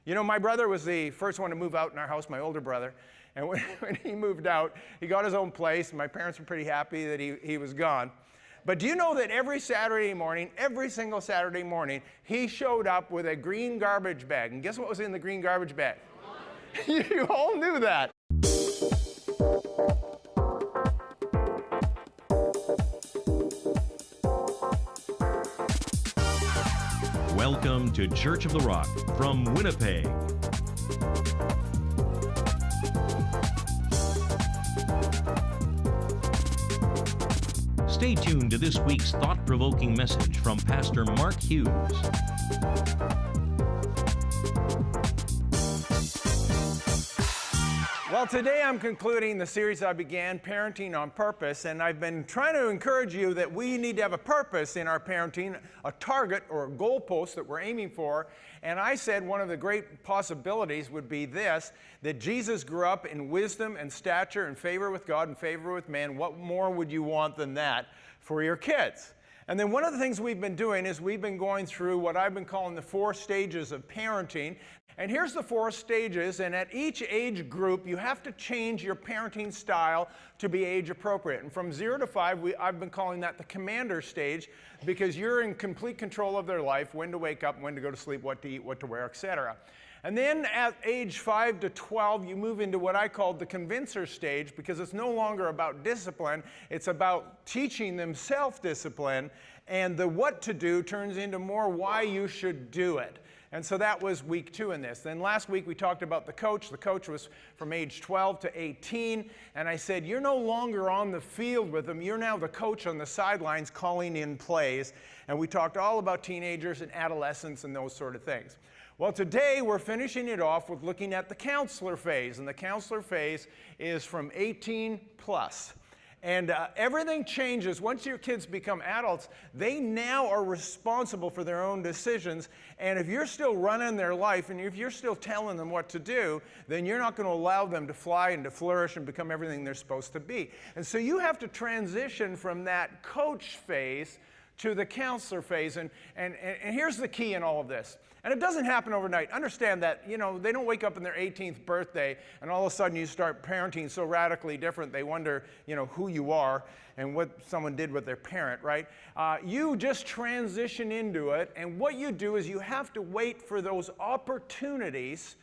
You know, my brother was the first one to move out in our house, my older brother. And when he moved out, he got his own place. My parents were pretty happy that he was gone. But do you know that every Saturday morning, every single Saturday morning, he showed up with a green garbage bag. And guess what was in the green garbage bag? You all knew that. Welcome to Church of the Rock from Winnipeg. Stay tuned to this week's thought-provoking message from Pastor Mark Hughes. Well, today I'm concluding the series I began, Parenting on Purpose, and I've been trying to encourage you that we need to have a purpose in our parenting, a target or a goalpost that we're aiming for. And I said one of the great possibilities would be this, that Jesus grew up in wisdom and stature and favor with God and favor with man. What more would you want than that for your kids? And then one of the things we've been doing is we've been going through what I've been calling the 4 stages of parenting. And here's the 4 stages, and at each age group, you have to change your parenting style to be age appropriate. And from 0 to 5, I've been calling that the commander stage, because you're in complete control of their life, when to wake up, when to go to sleep, what to eat, what to wear, etc. And then at age 5 to 12, you move into what I call the convincer stage, because it's no longer about discipline, it's about teaching them self-discipline, and the what to do turns into more why you should do it. And so that was week 2 in this. Then last week we talked about the coach. The coach was from age 12 to 18. And I said, you're no longer on the field with them. You're now the coach on the sidelines calling in plays. And we talked all about teenagers and adolescents and those sort of things. Well, today we're finishing it off with looking at the counselor phase. And the counselor phase is from 18 plus. And everything changes. Once your kids become adults, they now are responsible for their own decisions. And if you're still running their life, and if you're still telling them what to do, then you're not going to allow them to fly and to flourish and become everything they're supposed to be. And so you have to transition from that coach phase to the counselor phase. And here's the key in all of this. And it doesn't happen overnight. Understand that, you know, they don't wake up on their 18th birthday and all of a sudden you start parenting so radically different they wonder, you know, who you are and what someone did with their parent, right? You just transition into it, and what you do is you have to wait for those opportunities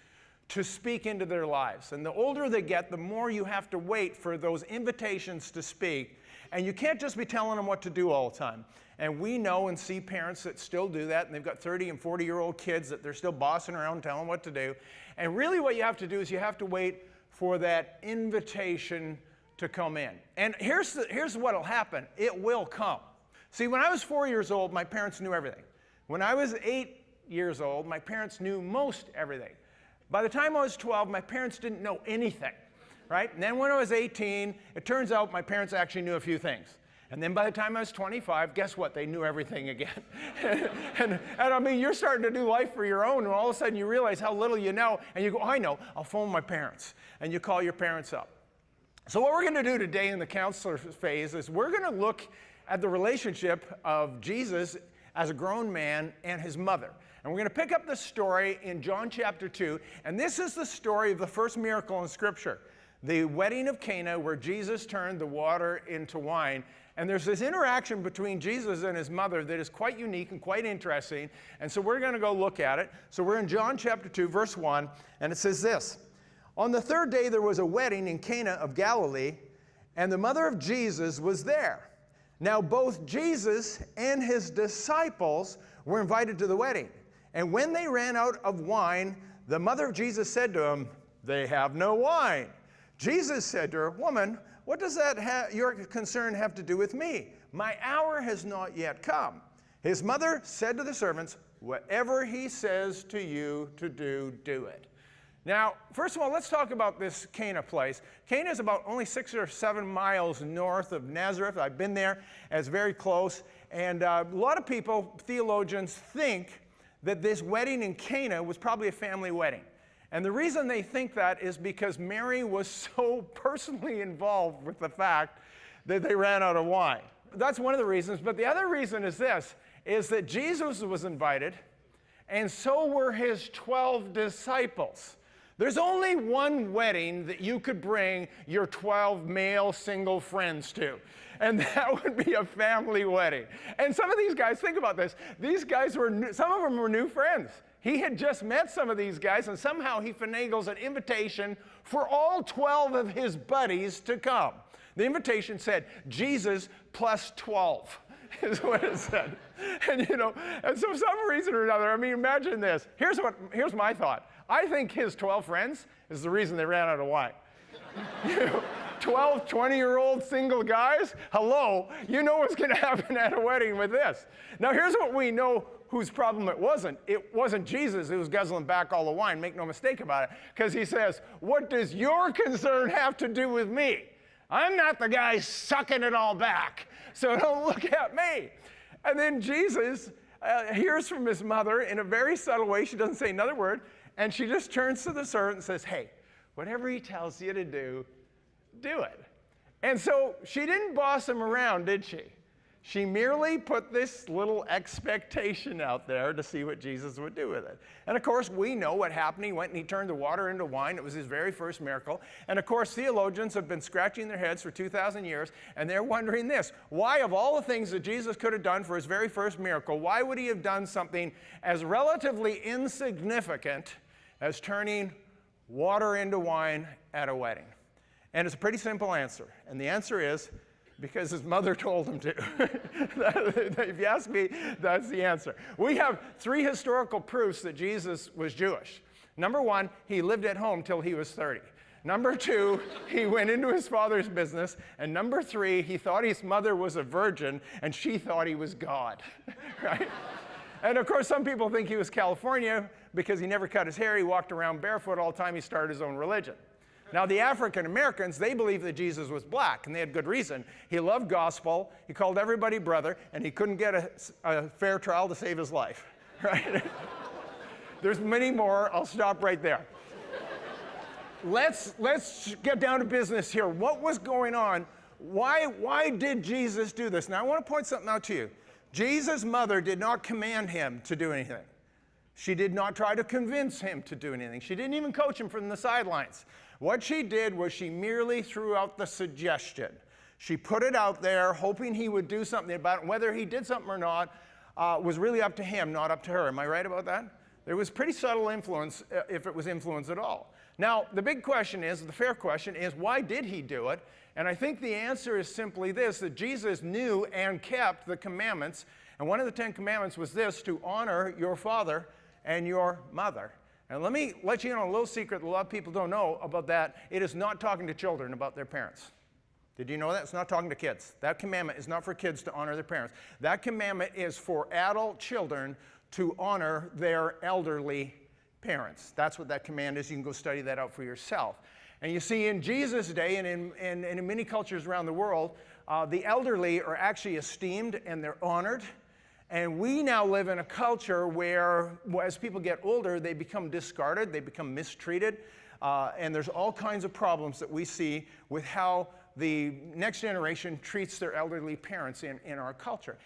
to speak into their lives. And the older they get, the more you have to wait for those invitations to speak. And you can't just be telling them what to do all the time. And we know and see parents that still do that, and they've got 30 and 40-year-old kids that they're still bossing around telling them what to do. And really what you have to do is you have to wait for that invitation to come in. And here's what will happen. It will come. See, when I was 4 years old, my parents knew everything. When I was 8 years old, my parents knew most everything. By the time I was 12, my parents didn't know anything, right? And then when I was 18, it turns out my parents actually knew a few things. And then by the time I was 25, guess what? They knew everything again. and I mean, you're starting to do life for your own, and all of a sudden you realize how little you know, and you go, I know, I'll phone my parents. And you call your parents up. So what we're going to do today in the counselor phase is we're going to look at the relationship of Jesus as a grown man and his mother. And we're going to pick up the story in John chapter 2, and this is the story of the first miracle in Scripture, the Wedding of Cana, where Jesus turned the water into wine. And there's this interaction between Jesus and his mother that is quite unique and quite interesting. And so we're going to go look at it. So we're in John chapter 2, verse 1, and it says this. On the 3rd day there was a wedding in Cana of Galilee, and the mother of Jesus was there. Now both Jesus and his disciples were invited to the wedding. And when they ran out of wine, the mother of Jesus said to him, they have no wine. Jesus said to her, woman, what does your concern have to do with me? My hour has not yet come. His mother said to the servants, whatever he says to you to do, do it. Now, first of all, let's talk about this Cana place. Cana is about only 6 or 7 miles north of Nazareth. I've been there. It's very close. And a lot of people, theologians, think that this wedding in Cana was probably a family wedding. And the reason they think that is because Mary was so personally involved with the fact that they ran out of wine. That's one of the reasons. But the other reason is this, is that Jesus was invited, and so were his 12 disciples. There's only one wedding that you could bring your 12 male single friends to, and that would be a family wedding. And some of these guys, think about this, these guys some of them were new friends. He had just met some of these guys, and somehow he finagles an invitation for all 12 of his buddies to come. The invitation said, Jesus plus 12. Is what it said. And and so for some reason or another, I mean, imagine this. Here's my thought. I think his 12 friends is the reason they ran out of wine. 12, 20-year-old single guys, hello, you know what's going to happen at a wedding with this. Now here's what we know whose problem it wasn't. It wasn't Jesus who was guzzling back all the wine, make no mistake about it, because he says, what does your concern have to do with me? I'm not the guy sucking it all back, so don't look at me. And then Jesus hears from his mother in a very subtle way. She doesn't say another word, and she just turns to the servant and says, hey, whatever he tells you to do, do it. And so she didn't boss him around, did she? She merely put this little expectation out there to see what Jesus would do with it. And of course, we know what happened. He went and he turned the water into wine. It was his very first miracle. And of course, theologians have been scratching their heads for 2,000 years, and they're wondering this. Why, of all the things that Jesus could have done for his very first miracle, why would he have done something as relatively insignificant as turning water into wine at a wedding? And it's a pretty simple answer. And the answer is, because his mother told him to. If you ask me, that's the answer. We have 3 historical proofs that Jesus was Jewish. Number 1, he lived at home till he was 30. Number 2, he went into his father's business. And number 3, he thought his mother was a virgin, and she thought he was God, right? And of course, some people think he was California because he never cut his hair. He walked around barefoot all the time. He started his own religion. Now, the African Americans, they believed that Jesus was black, and they had good reason. He loved gospel, he called everybody brother, and he couldn't get a fair trial to save his life, right? There's many more. I'll stop right there. Let's get down to business here. What was going on? Why did Jesus do this? Now, I want to point something out to you. Jesus' mother did not command him to do anything. She did not try to convince him to do anything. She didn't even coach him from the sidelines. What she did was she merely threw out the suggestion. She put it out there, hoping he would do something about it. Whether he did something or not was really up to him, not up to her. Am I right about that? There was pretty subtle influence, if it was influence at all. Now, the big question is, the fair question is, why did he do it? And I think the answer is simply this, that Jesus knew and kept the commandments. And one of the 10 commandments was this, to honor your father and your mother. And let me let you in on a little secret that a lot of people don't know about that. It is not talking to children about their parents. Did you know that? It's not talking to kids. That commandment is not for kids to honor their parents. That commandment is for adult children to honor their elderly parents. That's what that command is. You can go study that out for yourself. And you see, in Jesus' day and in many cultures around the world, the elderly are actually esteemed and they're honored. And we now live in a culture where, as people get older, they become discarded, they become mistreated, and there's all kinds of problems that we see with how the next generation treats their elderly parents in our culture.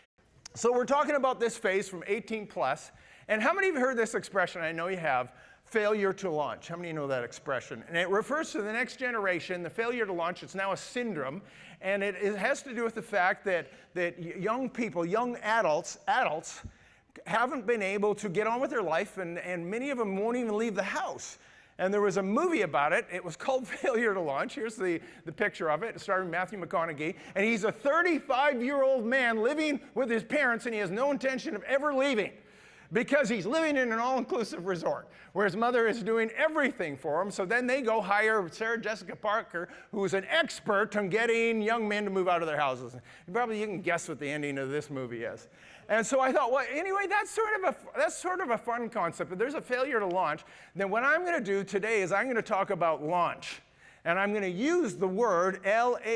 So we're talking about this phase from 18 plus, and how many of you heard this expression? I know you have. Failure to launch. How many of you know that expression? And it refers to the next generation, the failure to launch. It's now a syndrome, and it has to do with the fact that young people, young adults haven't been able to get on with their life, and many of them won't even leave the house. And there was a movie about it. It was called Failure to Launch. Here's the picture of it. It starred Matthew McConaughey. And he's a 35-year-old man living with his parents, and he has no intention of ever leaving, because he's living in an all-inclusive resort where his mother is doing everything for him. So then they go hire Sarah Jessica Parker, who's an expert on getting young men to move out of their houses. Probably you can guess what the ending of this movie is. And so I thought, well, anyway, that's sort of a fun concept. But there's a failure to launch. Then what I'm going to do today is I'm going to talk about launch. And I'm going to use the word L-A-U-N-C-H,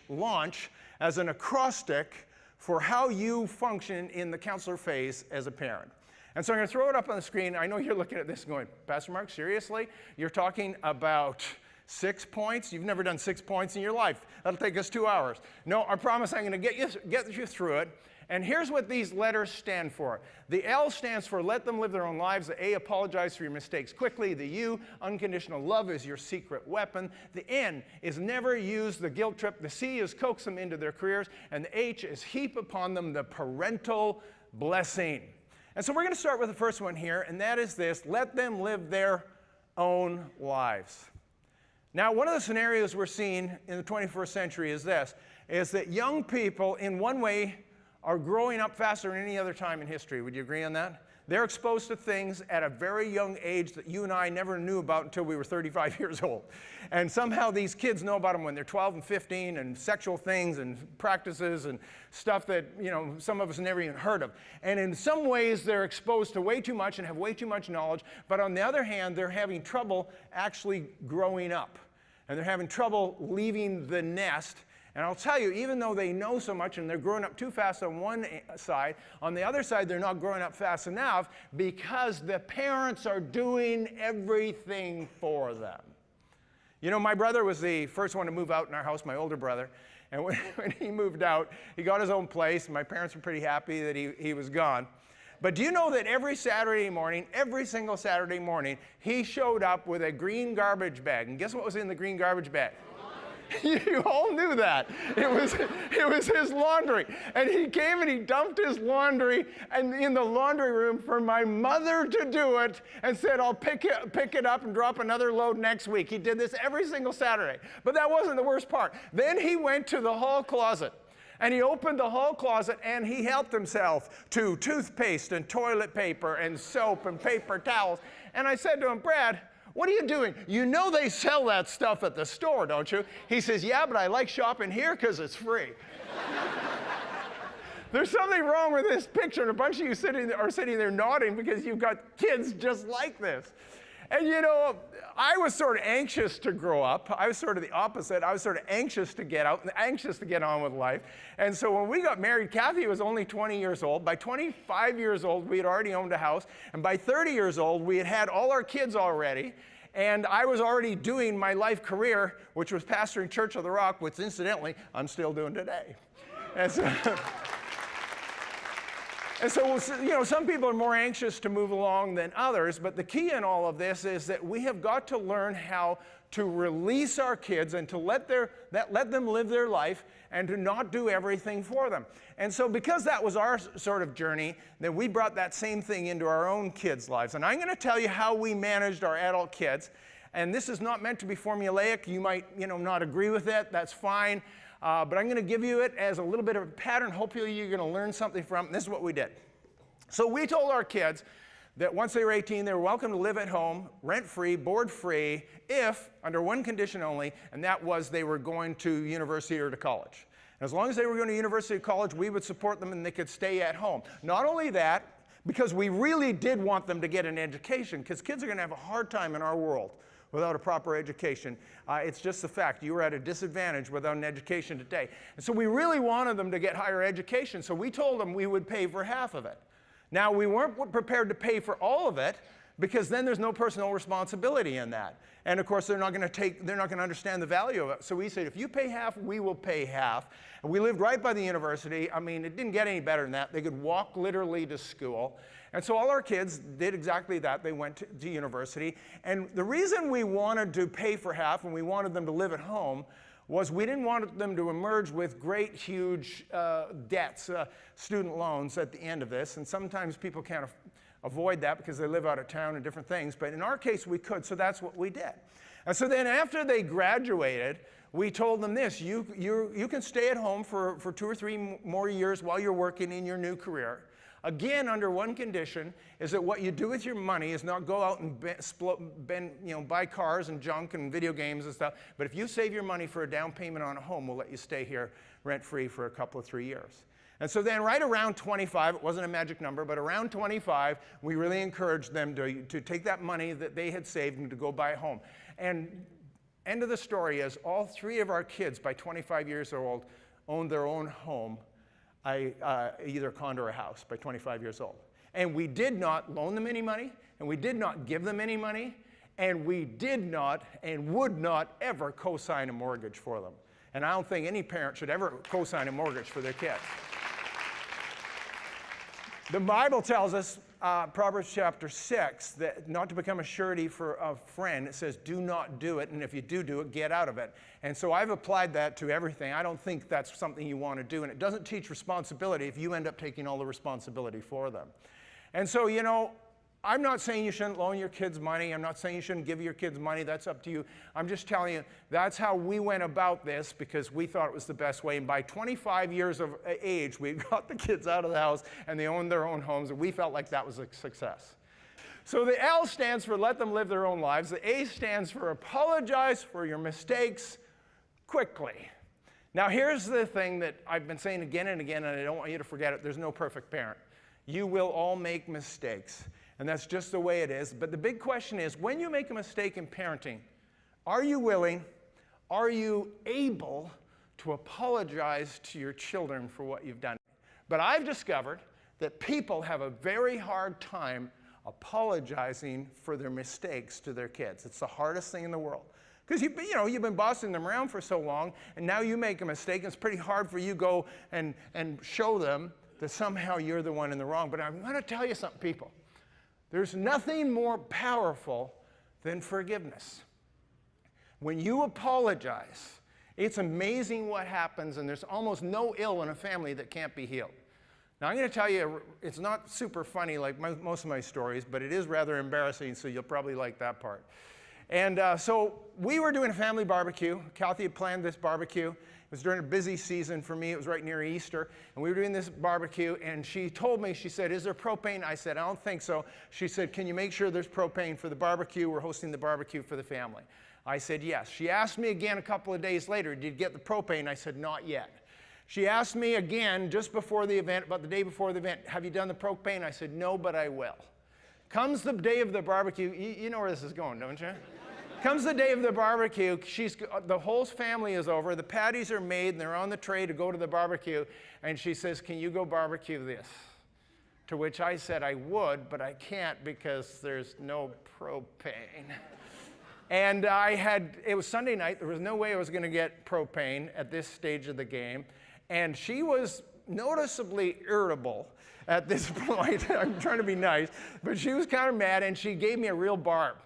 launch, as an acrostic for how you function in the counselor phase as a parent. And so I'm going to throw it up on the screen. I know you're looking at this going, Pastor Mark, seriously? You're talking about 6 points? You've never done 6 points in your life. That'll take us 2 hours. No, I promise I'm going to get you through it. And here's what these letters stand for. The L stands for let them live their own lives. The A, apologize for your mistakes quickly. The U, unconditional love is your secret weapon. The N is never use the guilt trip. The C is coax them into their careers. And the H is heap upon them the parental blessing. And so we're going to start with the first one here, and that is this: let them live their own lives. Now, one of the scenarios we're seeing in the 21st century is this, is that young people, in one way, are growing up faster than any other time in history. Would you agree on that? They're exposed to things at a very young age that you and I never knew about until we were 35 years old. And somehow these kids know about them when they're 12 and 15, and sexual things and practices and stuff that, you know, some of us never even heard of. And in some ways, they're exposed to way too much and have way too much knowledge. But on the other hand, they're having trouble actually growing up. And they're having trouble leaving the nest. And I'll tell you, even though they know so much and they're growing up too fast on one side, on the other side, they're not growing up fast enough because the parents are doing everything for them. You know, my brother was the first one to move out in our house, my older brother. And when he moved out, he got his own place. My parents were pretty happy that he was gone. But do you know that every Saturday morning, every single Saturday morning, he showed up with a green garbage bag. And guess what was in the green garbage bag? You all knew that. It was his laundry. And he came and he dumped his laundry in the laundry room for my mother to do it, and said, I'll pick it up and drop another load next week. He did this every single Saturday. But that wasn't the worst part. Then he went to the hall closet. And he opened the hall closet and he helped himself to toothpaste and toilet paper and soap and paper towels. And I said to him, Brad, what are you doing? You know they sell that stuff at the store, don't you? He says, yeah, but I like shopping here because it's free. There's something wrong with this picture, and a bunch of you are sitting there nodding because you've got kids just like this. And you know, I was sort of anxious to grow up. I was sort of the opposite. I was sort of anxious to get out and anxious to get on with life. And so when we got married, Kathy was only 20 years old. By 25 years old, we had already owned a house. And by 30 years old, we had had all our kids already. And I was already doing my life career, which was pastoring Church of the Rock, which incidentally, I'm still doing today. And so, you know, some people are more anxious to move along than others, but the key in all of this is that we have got to learn how to release our kids and to let them live their life and to not do everything for them. And so because that was our sort of journey, then we brought that same thing into our own kids' lives. And I'm going to tell you how we managed our adult kids. And this is not meant to be formulaic. You might, you know, not agree with it. That's fine. But I'm going to give you it as a little bit of a pattern. Hopefully you're going to learn something from it. And this is what we did. So we told our kids that once they were 18, they were welcome to live at home, rent-free, board-free, if, under one condition only, and that was they were going to university or to college. And as long as they were going to university or college, we would support them and they could stay at home. Not only that, because we really did want them to get an education, because kids are going to have a hard time in our world without a proper education. It's just the fact. You were at a disadvantage without an education today. And so we really wanted them to get higher education, so we told them we would pay for half of it. Now, we weren't prepared to pay for all of it, because then there's no personal responsibility in that. And of course, they're not going to understand the value of it. So we said, if you pay half, we will pay half. And we lived right by the university. I mean, it didn't get any better than that. They could walk literally to school. And so all our kids did exactly that. They went to university. And the reason we wanted to pay for half and we wanted them to live at home was we didn't want them to emerge with great, huge debts, student loans at the end of this. And sometimes people can't avoid that because they live out of town and different things. But in our case, we could, so that's what we did. And so then after they graduated, we told them this: you can stay at home for 2 or 3 more years while you're working in your new career. Again, under one condition, is that what you do with your money is not go out and buy cars and junk and video games and stuff. But if you save your money for a down payment on a home, we'll let you stay here rent-free for a couple of 3 years. And so then right around 25, it wasn't a magic number, but around 25, we really encouraged them to take that money that they had saved and to go buy a home. And end of the story is all 3 of our kids by 25 years old owned their own home, either a condo or a house, by 25 years old. And we did not loan them any money, and we did not give them any money, and we did not and would not ever co-sign a mortgage for them. And I don't think any parent should ever co-sign a mortgage for their kids. The Bible tells us, Proverbs chapter 6, that not to become a surety for a friend. It says, do not do it, and if you do it, get out of it. And so I've applied that to everything. I don't think that's something you want to do, and it doesn't teach responsibility if you end up taking all the responsibility for them. And so, you know, I'm not saying you shouldn't loan your kids money. I'm not saying you shouldn't give your kids money. That's up to you. I'm just telling you, that's how we went about this because we thought it was the best way. And by 25 years of age, we got the kids out of the house and they owned their own homes, and we felt like that was a success. So the L stands for let them live their own lives. The A stands for apologize for your mistakes quickly. Now here's the thing that I've been saying again and again, and I don't want you to forget it. There's no perfect parent. You will all make mistakes. And that's just the way it is. But the big question is, when you make a mistake in parenting, are you willing, are you able to apologize to your children for what you've done? But I've discovered that people have a very hard time apologizing for their mistakes to their kids. It's the hardest thing in the world. Because you've been bossing them around for so long, and now you make a mistake, and it's pretty hard for you to go and show them that somehow you're the one in the wrong. But I'm going to tell you something, people. There's nothing more powerful than forgiveness. When you apologize, it's amazing what happens, and there's almost no ill in a family that can't be healed. Now, I'm going to tell you, it's not super funny like most of my stories, but it is rather embarrassing, so you'll probably like that part. And so we were doing a family barbecue. Kathy had planned this barbecue. It was during a busy season for me. It was right near Easter. And we were doing this barbecue, and she told me, she said, is there propane? I said, I don't think so. She said, can you make sure there's propane for the barbecue? We're hosting the barbecue for the family. I said, yes. She asked me again a couple of days later, did you get the propane? I said, not yet. She asked me again just before the event, about the day before the event, have you done the propane? I said, no, but I will. Comes the day of the barbecue. You know where this is going, don't you? Comes the day of the barbecue, the whole family is over, the patties are made, and they're on the tray to go to the barbecue, and she says, can you go barbecue this? To which I said I would, but I can't because there's no propane. And it was Sunday night, there was no way I was going to get propane at this stage of the game, and she was noticeably irritable at this point. I'm trying to be nice, but she was kind of mad, and she gave me a real barb.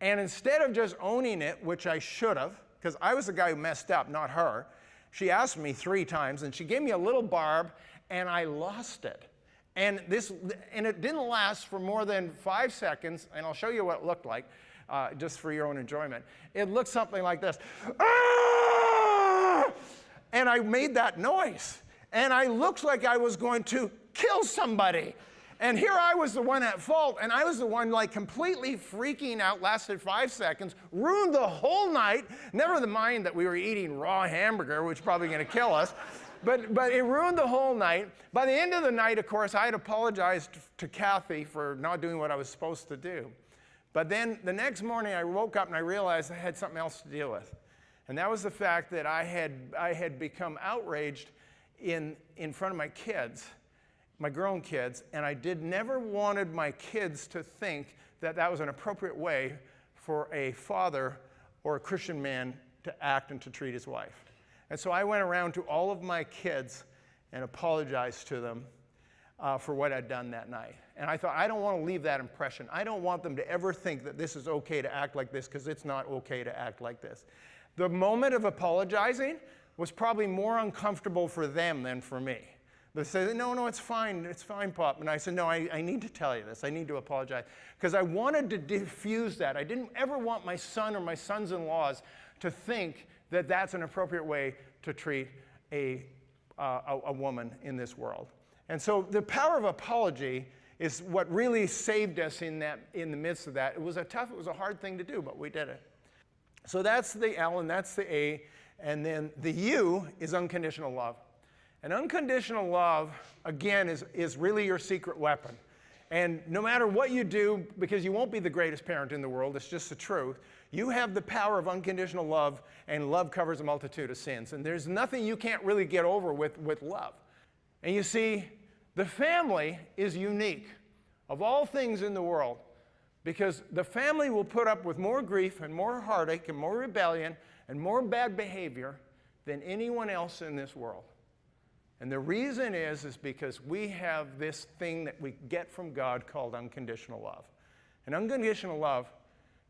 And instead of just owning it, which I should have, because I was the guy who messed up, not her, she asked me 3 times, and she gave me a little barb, and I lost it. And it didn't last for more than 5 seconds, and I'll show you what it looked like, just for your own enjoyment. It looked something like this. Ah! And I made that noise, and I looked like I was going to kill somebody. And here I was the one at fault, and I was the one like completely freaking out, lasted 5 seconds, ruined the whole night, never mind that we were eating raw hamburger, which is probably going to kill us, but it ruined the whole night. By the end of the night, of course, I had apologized to Kathy for not doing what I was supposed to do. But then the next morning, I woke up and I realized I had something else to deal with. And that was the fact that I had become outraged in front of my kids, my grown kids, and I never wanted my kids to think that that was an appropriate way for a father or a Christian man to act and to treat his wife. And so I went around to all of my kids and apologized to them for what I'd done that night. And I thought, I don't want to leave that impression. I don't want them to ever think that this is okay to act like this, because it's not okay to act like this. The moment of apologizing was probably more uncomfortable for them than for me. They said, no, it's fine, Pop. And I said, no, I need to tell you this. I need to apologize. Because I wanted to diffuse that. I didn't ever want my son or my sons-in-laws to think that that's an appropriate way to treat a woman in this world. And so the power of apology is what really saved us in the midst of that. It was a hard thing to do, but we did it. So that's the L and that's the A. And then the U is unconditional love. And unconditional love, again, is really your secret weapon. And no matter what you do, because you won't be the greatest parent in the world, it's just the truth, you have the power of unconditional love, and love covers a multitude of sins. And there's nothing you can't really get over with love. And you see, the family is unique of all things in the world, because the family will put up with more grief and more heartache and more rebellion and more bad behavior than anyone else in this world. And the reason is because we have this thing that we get from God called unconditional love. And unconditional love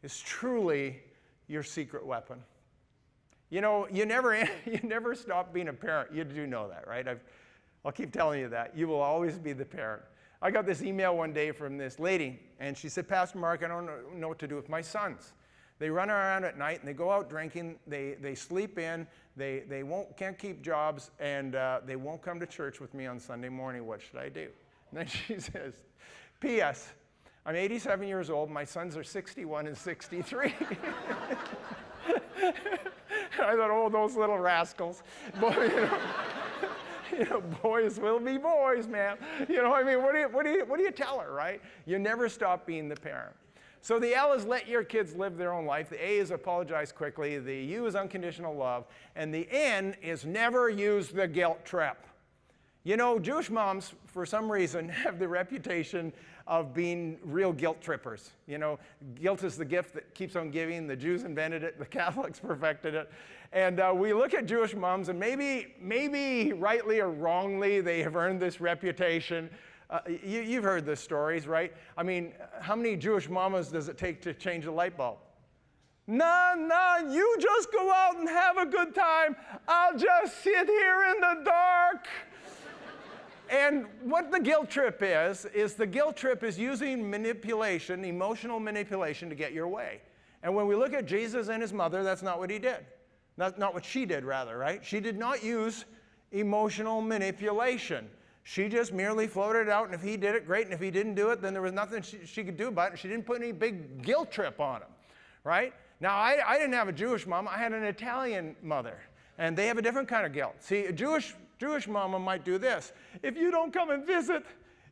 is truly your secret weapon. You know, you never stop being a parent. You do know that, right? I'll keep telling you that. You will always be the parent. I got this email one day from this lady, and she said, Pastor Mark, I don't know what to do with my sons. They run around at night, and they go out drinking, they sleep in, they can't keep jobs, and they won't come to church with me on Sunday morning. What should I do? And then she says, P.S., I'm 87 years old. My sons are 61 and 63. I thought, oh, those little rascals. Boy, boys will be boys, man. I mean, what do you tell her, right? You never stop being the parent. So the L is let your kids live their own life. The A is apologize quickly. The U is unconditional love. And the N is never use the guilt trip. Jewish moms, for some reason, have the reputation of being real guilt trippers. Guilt is the gift that keeps on giving. The Jews invented it. The Catholics perfected it. And we look at Jewish moms, and maybe rightly or wrongly, they have earned this reputation. You've heard the stories, right? I mean, how many Jewish mamas does it take to change a light bulb? None. You just go out and have a good time. I'll just sit here in the dark. And what the guilt trip is the guilt trip is using manipulation, emotional manipulation, to get your way. And when we look at Jesus and his mother, that's not what he did. That's not what she did, rather, right? She did not use emotional manipulation. She just merely floated it out, and if he did it, great, and if he didn't do it, then there was nothing she could do about it, and she didn't put any big guilt trip on him, right? Now, I didn't have a Jewish mom. I had an Italian mother, and they have a different kind of guilt. See, a Jewish mama might do this. If you don't come and visit,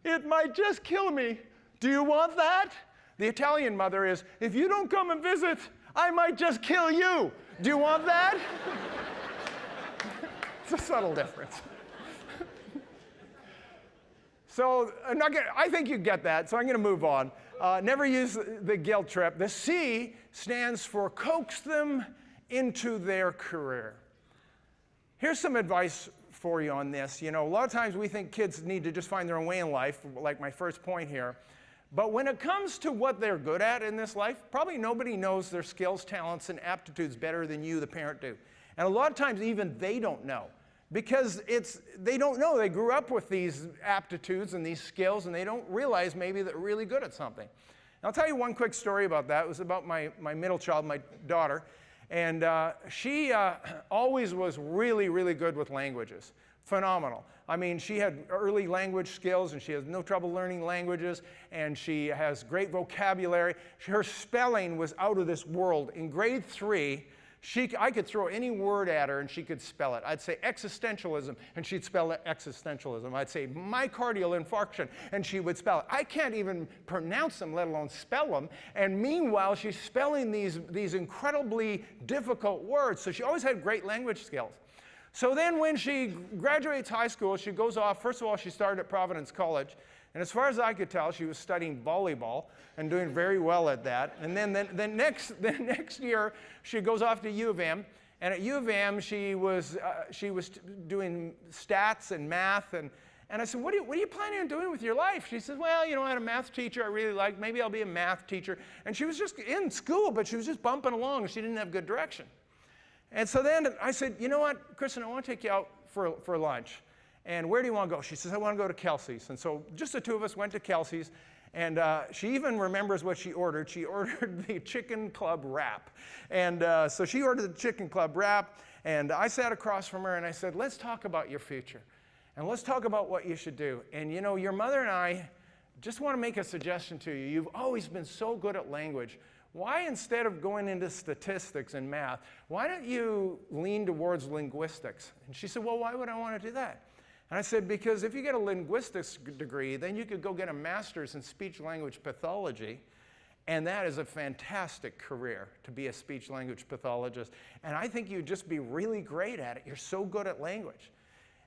it might just kill me. Do you want that? The Italian mother is, if you don't come and visit, I might just kill you. Do you want that? It's a subtle difference. So I think you get that, so I'm going to move on. Never use the guilt trip. The C stands for coax them into their career. Here's some advice for you on this. A lot of times we think kids need to just find their own way in life, like my first point here. But when it comes to what they're good at in this life, probably nobody knows their skills, talents, and aptitudes better than you, the parent, do. And a lot of times even they don't know. Because they don't know. They grew up with these aptitudes and these skills, and they don't realize maybe they're really good at something. And I'll tell you one quick story about that. It was about my middle child, my daughter. And she always was really, really good with languages. Phenomenal. I mean, she had early language skills, and she has no trouble learning languages, and she has great vocabulary. Her spelling was out of this world. In grade 3, I could throw any word at her, and she could spell it. I'd say existentialism, and she'd spell existentialism. I'd say myocardial infarction, and she would spell it. I can't even pronounce them, let alone spell them. And meanwhile, she's spelling these incredibly difficult words. So she always had great language skills. So then when she graduates high school, she goes off. First of all, she started at Providence College. And as far as I could tell, she was studying volleyball and doing very well at that. And then the next year, she goes off to U of M. And at U of M, she was doing stats and math. And I said, what are you planning on doing with your life? She says, well, I had a math teacher I really liked. Maybe I'll be a math teacher. And she was just in school, but she was just bumping along. She didn't have good direction. And so then I said, you know what, Kristen, I want to take you out for lunch. And where do you want to go? She says, I want to go to Kelsey's. And so just the two of us went to Kelsey's. And she even remembers what she ordered. She ordered the chicken club wrap. And so she ordered the chicken club wrap. And I sat across from her and I said, let's talk about your future. And let's talk about what you should do. And your mother and I just want to make a suggestion to you. You've always been so good at language. Why, instead of going into statistics and math, why don't you lean towards linguistics? And she said, well, why would I want to do that? And I said, because if you get a linguistics degree, then you could go get a master's in speech-language pathology, and that is a fantastic career, to be a speech-language pathologist. And I think you'd just be really great at it. You're so good at language.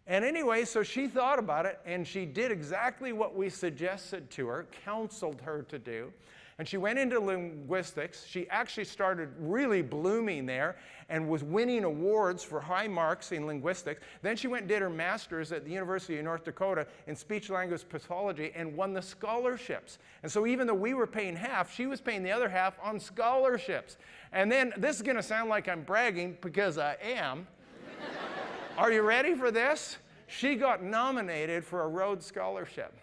And anyway, so she thought about it, and she did exactly what we suggested to her, counseled her to do. And she went into linguistics. She actually started really blooming there and was winning awards for high marks in linguistics. Then she went and did her master's at the University of North Dakota in speech language pathology and won the scholarships. And so even though we were paying half, she was paying the other half on scholarships. And then this is going to sound like I'm bragging because I am. Are you ready for this? She got nominated for a Rhodes Scholarship.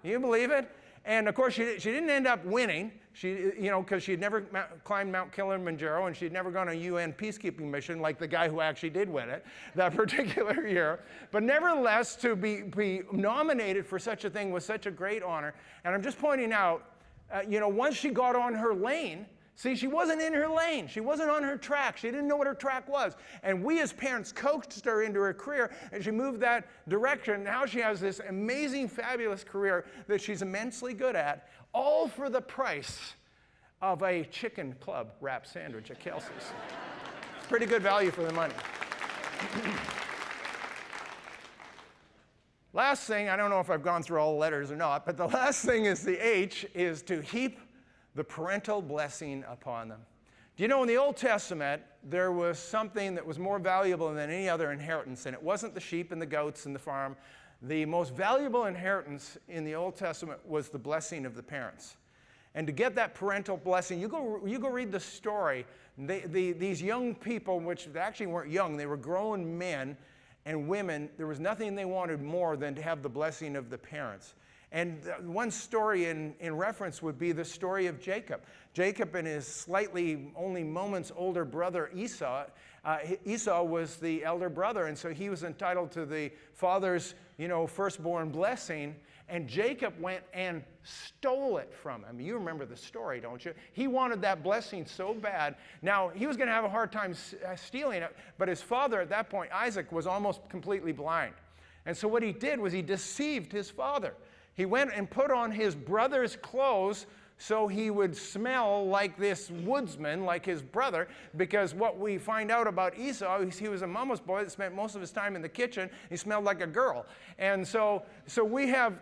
Can you believe it? And of course, she didn't end up winning. Because she had never climbed Mount Kilimanjaro and she'd never gone on a UN peacekeeping mission like the guy who actually did win it that particular year. But nevertheless, to be nominated for such a thing was such a great honor. And I'm just pointing out, once she got on her lane, see, she wasn't in her lane. She wasn't on her track. She didn't know what her track was. And we as parents coached her into her career, and she moved that direction. Now she has this amazing, fabulous career that she's immensely good at, all for the price of a chicken club wrap sandwich at Kelsey's. It's pretty good value for the money. Last thing, I don't know if I've gone through all the letters or not, but the last thing is the H, is to heap the parental blessing upon them. Do you know in the Old Testament, there was something that was more valuable than any other inheritance, and it wasn't the sheep and the goats and the farm. The most valuable inheritance in the Old Testament was the blessing of the parents. And to get that parental blessing, you go read the story. These young people, which actually weren't young, they were grown men and women, there was nothing they wanted more than to have the blessing of the parents. And one story in reference would be the story of Jacob. Jacob and his slightly only moments older brother Esau. Esau was the elder brother, and so he was entitled to the father's, firstborn blessing. And Jacob went and stole it from him. You remember the story, don't you? He wanted that blessing so bad. Now, he was going to have a hard time stealing it, but his father at that point, Isaac, was almost completely blind. And so what he did was he deceived his father. He went and put on his brother's clothes so he would smell like this woodsman, like his brother, because what we find out about Esau is he was a mama's boy that spent most of his time in the kitchen. He smelled like a girl. And so we have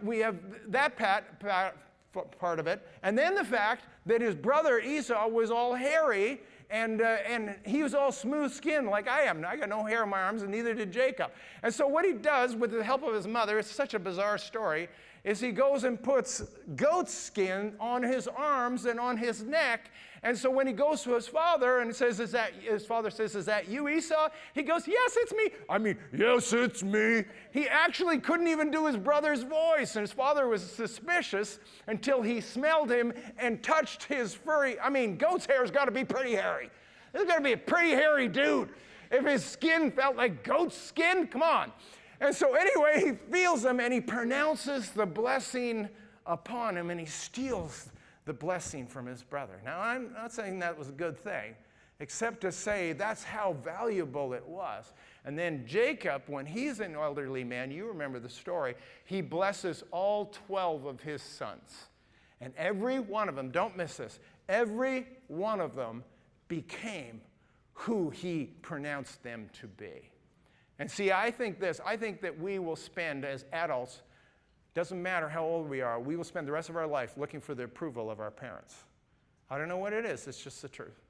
that part of it. And then the fact that his brother Esau was all hairy and he was all smooth skinned like I am. I got no hair on my arms, and neither did Jacob. And so what he does with the help of his mother, it's such a bizarre story, is he goes and puts goat skin on his arms and on his neck. And so when he goes to his father and says, his father says, "Is that you, Esau?" He goes, "Yes, it's me." Yes, it's me. He actually couldn't even do his brother's voice. And his father was suspicious until he smelled him and touched his furry. Goat's hair's got to be pretty hairy. There's got to be a pretty hairy dude. If his skin felt like goat's skin, come on. And so anyway, he feels them and he pronounces the blessing upon him, and he steals the blessing from his brother. Now, I'm not saying that was a good thing, except to say that's how valuable it was. And then Jacob, when he's an elderly man, you remember the story, he blesses all 12 of his sons. And every one of them, don't miss this, every one of them became who he pronounced them to be. And see, I think that we will spend as adults, doesn't matter how old we are, we will spend the rest of our life looking for the approval of our parents. I don't know what it is, it's just the truth.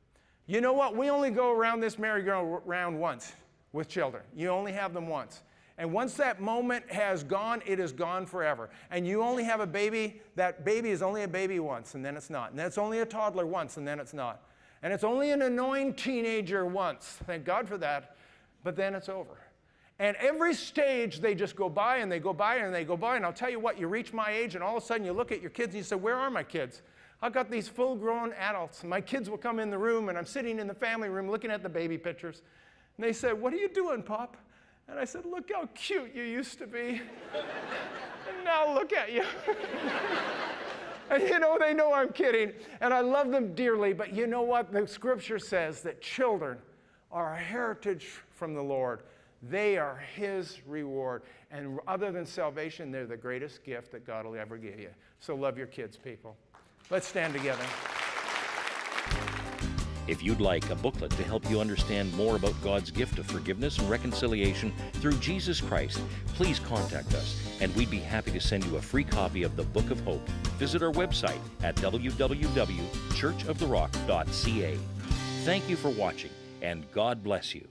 You know what? We only go around this merry-go-round once with children. You only have them once. And once that moment has gone, it is gone forever. And you only have a baby, that baby is only a baby once, and then it's not. And then it's only a toddler once, and then it's not. And it's only an annoying teenager once. Thank God for that. But then it's over. And every stage, they just go by and they go by and they go by. And I'll tell you what, you reach my age and all of a sudden you look at your kids and you say, "Where are my kids?" I've got these full-grown adults. My kids will come in the room and I'm sitting in the family room looking at the baby pictures. And they said, "What are you doing, Pop?" And I said, "Look how cute you used to be. And now look at you." And they know I'm kidding. And I love them dearly. But you know what? The scripture says that children are a heritage from the Lord. They are his reward. And other than salvation, they're the greatest gift that God will ever give you. So love your kids, people. Let's stand together. If you'd like a booklet to help you understand more about God's gift of forgiveness and reconciliation through Jesus Christ, please contact us and we'd be happy to send you a free copy of the Book of Hope. Visit our website at www.churchoftherock.ca. Thank you for watching, and God bless you.